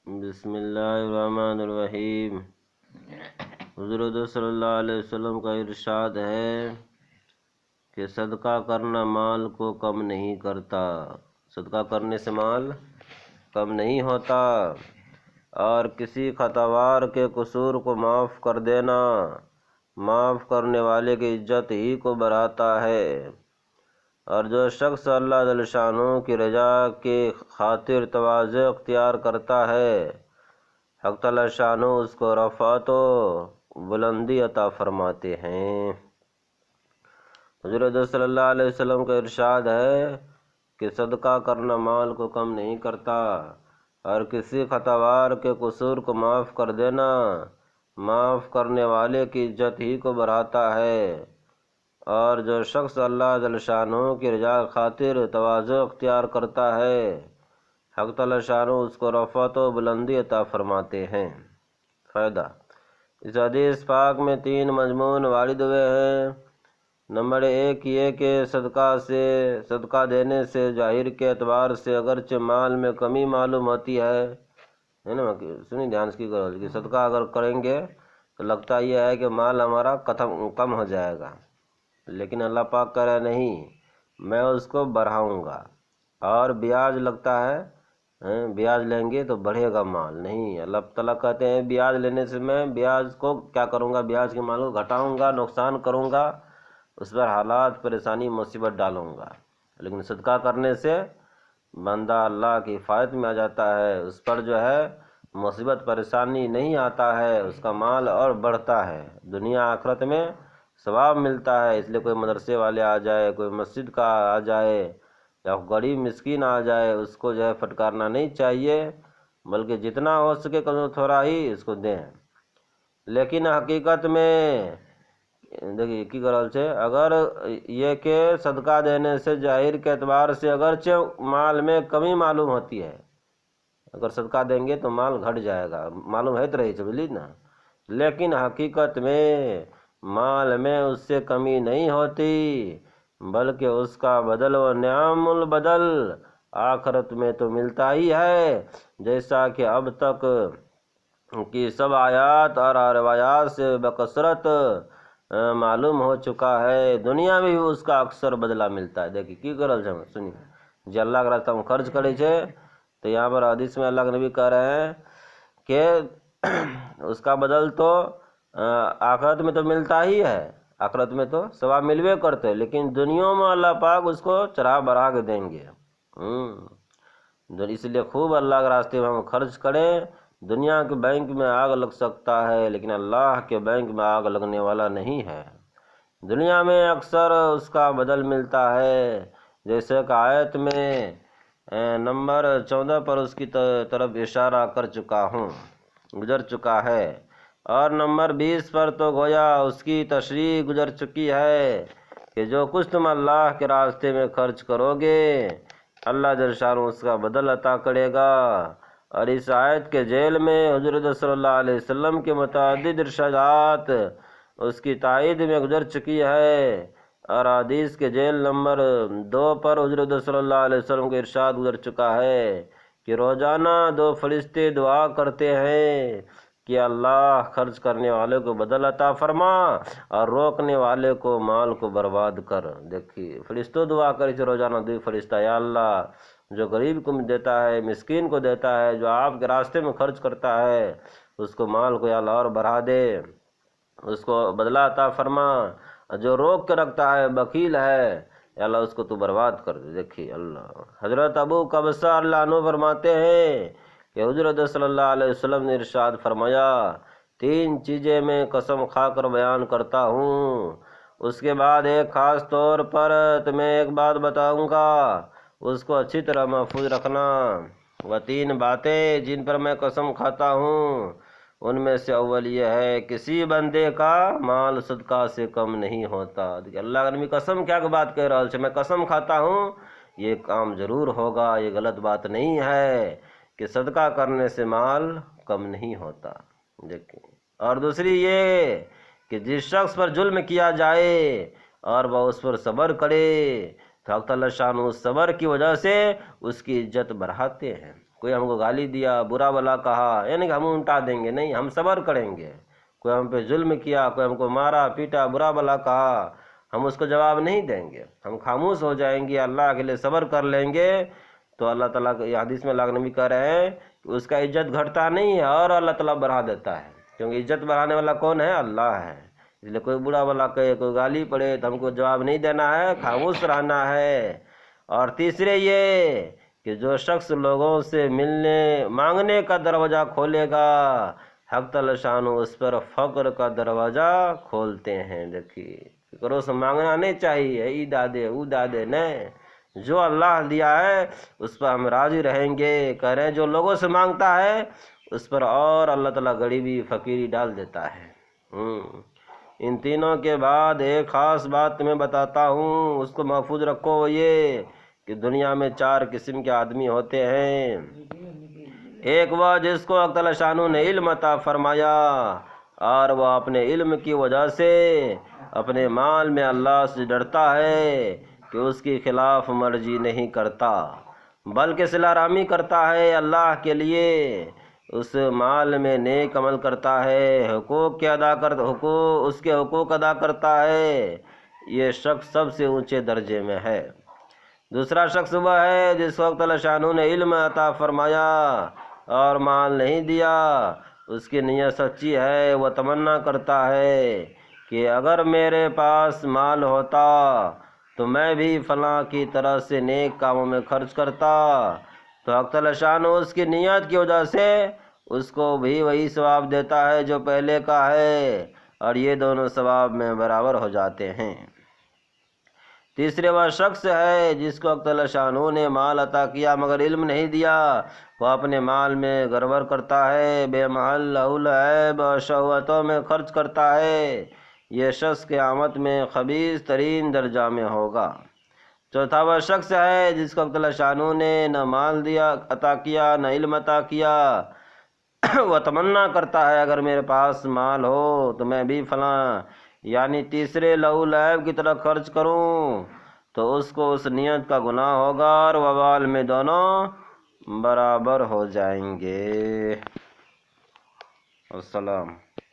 بسم اللہ الرحمن الرحیم۔ حضرت صلی اللہ علیہ وسلم کا ارشاد ہے کہ صدقہ کرنا مال کو کم نہیں کرتا، صدقہ کرنے سے مال کم نہیں ہوتا، اور کسی خطاوار کے قصور کو معاف کر دینا معاف کرنے والے کی عزت ہی کو بڑھاتا ہے، اور جو شخص اللہ جل شانہ کی رضا کی خاطر تواضع اختیار کرتا ہے، حق تعالی شانہ اس کو رفعت و بلندی عطا فرماتے ہیں۔ حضرت صلی اللہ علیہ وسلم کا ارشاد ہے کہ صدقہ کرنا مال کو کم نہیں کرتا، اور کسی خطاوار کے قصور کو معاف کر دینا معاف کرنے والے کی عزت ہی کو بڑھاتا ہے، اور جو شخص اللہ جل شانہ کی رضا خاطر تواضع اختیار کرتا ہے، حق تعالی شانہ اس کو رفعت و بلندی عطا فرماتے ہیں۔ فائدہ: اس حدیث پاک میں 3 مضمون وارد ہوئے ہیں۔ نمبر 1 یہ کہ صدقہ دینے سے ظاہر کے اعتبار سے اگرچہ مال میں کمی معلوم ہوتی ہے نا، سنی دھیان سے کہ صدقہ اگر کریں گے تو لگتا یہ ہے کہ مال ہمارا کم ہو جائے گا، لیکن اللہ پاک کہہ رہے نہیں، میں اس کو بڑھاؤں گا، اور بیاج لگتا ہے، بیاج لیں گے تو بڑھے گا مال، نہیں، اللہ تعالیٰ کہتے ہیں بیاج لینے سے میں بیاج کو کیا کروں گا، بیاج کے مال کو گھٹاؤں گا، نقصان کروں گا، اس پر حالات پریشانی مصیبت ڈالوں گا۔ لیکن صدقہ کرنے سے بندہ اللہ کی حفاظت میں آ جاتا ہے، اس پر جو ہے مصیبت پریشانی نہیں آتا ہے، اس کا مال اور بڑھتا ہے، دنیا آخرت میں ثواب ملتا ہے۔ اس لیے کوئی مدرسے والے آ جائے، کوئی مسجد کا آ جائے، یا غریب مسکین آ جائے، اس کو جو ہے پھٹکارنا نہیں چاہیے، بلکہ جتنا ہو سکے کم تھوڑا ہی اس کو دیں۔ لیکن حقیقت میں دیکھیے کی غرض سے اگر یہ کہ صدقہ دینے سے ظاہر کے اعتبار سے اگرچہ مال میں کمی معلوم ہوتی ہے، اگر صدقہ دیں گے تو مال گھٹ جائے گا، معلوم ہے تو رہی چلی نا، لیکن حقیقت میں مال میں اس سے کمی نہیں ہوتی، بلکہ اس کا بدل و نعم البدل آخرت میں تو ملتا ہی ہے، جیسا کہ اب تک کی سب آیات اور روایات سے بکثرت معلوم ہو چکا ہے، دنیا میں بھی اس کا اکثر بدلہ ملتا ہے۔ دیکھیے کی غرض ہے، سنیے جی، اللہ کے راستہ میں خرچ کرے چھے تو یہاں پر حدیث میں اللہ کے نبی کہہ رہے ہیں کہ اس کا بدل تو آخرت میں تو ملتا ہی ہے، آخرت میں تو ثواب ملوے کرتے، لیکن دنیا میں اللہ پاک اس کو چڑھا بڑھا کے دیں گے۔ اس لیے خوب اللہ کے راستے میں ہم خرچ کریں۔ دنیا کے بینک میں آگ لگ سکتا ہے، لیکن اللہ کے بینک میں آگ لگنے والا نہیں ہے۔ دنیا میں اکثر اس کا بدل ملتا ہے، جیسے کہ آیت میں نمبر 14 پر اس کی طرف اشارہ گزر چکا ہے، اور نمبر 20 پر تو گویا اس کی تشریح گزر چکی ہے کہ جو کچھ تم اللہ کے راستے میں خرچ کرو گے، اللہ جل شانہ اس کا بدل عطا کرے گا۔ اور اس آیت کے ذیل میں حضرت صلی اللہ علیہ وسلم کے متعدد ارشادات اس کی تائید میں گزر چکی ہے، اور حدیث کے ذیل نمبر 2 پر حضرت صلی اللہ علیہ وسلم کا ارشاد گزر چکا ہے کہ روزانہ 2 فرشتے دعا کرتے ہیں کہ اللہ خرچ کرنے والے کو بدل عطا فرما، اور روکنے والے کو مال کو برباد کر۔ دیکھیے فرشتوں دعا کری روزانہ 2 فرشتہ، یا اللہ جو غریب کو دیتا ہے، مسکین کو دیتا ہے، جو آپ کے راستے میں خرچ کرتا ہے، اس کو مال کو یا اللہ اور بڑھا دے، اس کو بدلہ عطا فرما، جو روک کے رکھتا ہے، بخیل ہے، یا اللہ اس کو تو برباد کر دے۔ دیکھیے اللہ حضرت ابو قبصہ اللہ عنہ فرماتے ہیں کہ حضرت صلی اللہ علیہ وسلم نے ارشاد فرمایا، 3 چیزیں میں قسم کھا کر بیان کرتا ہوں، اس کے بعد ایک خاص طور پر تمہیں ایک بات بتاؤں گا، اس کو اچھی طرح محفوظ رکھنا۔ وہ 3 باتیں جن پر میں قسم کھاتا ہوں، ان میں سے اول یہ ہے، کسی بندے کا مال صدقہ سے کم نہیں ہوتا۔ اللہ کا نبی قسم کیا بات کہہ رہا ہے، میں قسم کھاتا ہوں یہ کام ضرور ہوگا، یہ غلط بات نہیں ہے کہ صدقہ کرنے سے مال کم نہیں ہوتا۔ دیکھیں، اور دوسری یہ کہ جس شخص پر ظلم کیا جائے اور وہ اس پر صبر کرے تو حق تعالی شان اس صبر کی وجہ سے اس کی عزت بڑھاتے ہیں۔ کوئی ہم کو گالی دیا، برا بلا کہا، یعنی کہ ہم الٹا دیں گے نہیں، ہم صبر کریں گے۔ کوئی ہم پہ ظلم کیا، کوئی ہم کو مارا پیٹا، برا بلا کہا، ہم اس کو جواب نہیں دیں گے، ہم خاموش ہو جائیں گے، اللہ کے لیے صبر کر لیں گے۔ تو اللہ تعالیٰ کے حدیث میں اللہ کے نبی کہہ رہے ہیں کہ اس کا عزت گھٹتا نہیں ہے اور اللہ تعالیٰ بڑھا دیتا ہے، کیونکہ عزت بڑھانے والا کون ہے؟ اللہ ہے۔ اس لیے کوئی برا بلا کہے، کوئی گالی پڑے تو ہم کو جواب نہیں دینا ہے، خاموش رہنا ہے۔ اور تیسرے یہ کہ جو شخص لوگوں سے ملنے مانگنے کا دروازہ کھولے گا، حق تعالی شان اس پر فقر کا دروازہ کھولتے ہیں۔ دیکھیے کرو سے مانگنا نہیں چاہیے، ای دادے او دادے نہیں، جو اللہ دیا ہے اس پر ہم راضی رہیں گے۔ کہہ رہے ہیں جو لوگوں سے مانگتا ہے اس پر اور اللہ تعالیٰ غریبی فقیری ڈال دیتا ہے۔ ان تینوں کے بعد ایک خاص بات تمہیں بتاتا ہوں، اس کو محفوظ رکھو، یہ کہ دنیا میں 4 قسم کے آدمی ہوتے ہیں۔ ایک وہ جس کو اللہ تعالیٰ شانہ نے علم عطا فرمایا اور وہ اپنے علم کی وجہ سے اپنے مال میں اللہ سے ڈرتا ہے کہ اس کی خلاف مرضی نہیں کرتا، بلکہ صلہ رحمی کرتا ہے، اللہ کے لیے اس مال میں نیک عمل کرتا ہے، اس کے حقوق ادا کرتا ہے، یہ شخص سب سے اونچے درجے میں ہے۔ دوسرا شخص وہ ہے جس کو اللہ شانہ نے علم عطا فرمایا اور مال نہیں دیا، اس کی نیت سچی ہے، وہ تمنا کرتا ہے کہ اگر میرے پاس مال ہوتا تو میں بھی فلاں کی طرح سے نیک کاموں میں خرچ کرتا، تو حق تعالی شانہ اس کی نیت کی وجہ سے اس کو بھی وہی ثواب دیتا ہے جو پہلے کا ہے، اور یہ دونوں ثواب میں برابر ہو جاتے ہیں۔ تیسرے وہ شخص ہے جس کو حق تعالی شانہ نے مال عطا کیا مگر علم نہیں دیا، وہ اپنے مال میں گڑبڑ کرتا ہے، بے محل لہو عیب اور شہوتوں میں خرچ کرتا ہے، یہ شخص قیامت میں خبیث ترین درجہ میں ہوگا۔ چوتھا وہ شخص ہے جس کو حق تعالی شانہ نے نہ مال دیا عطا کیا نہ علم عطا کیا، وہ تمنا کرتا ہے اگر میرے پاس مال ہو تو میں بھی فلاں یعنی تیسرے لہو لعب کی طرح خرچ کروں، تو اس کو اس نیت کا گناہ ہوگا اور وبال میں دونوں برابر ہو جائیں گے۔ السلام۔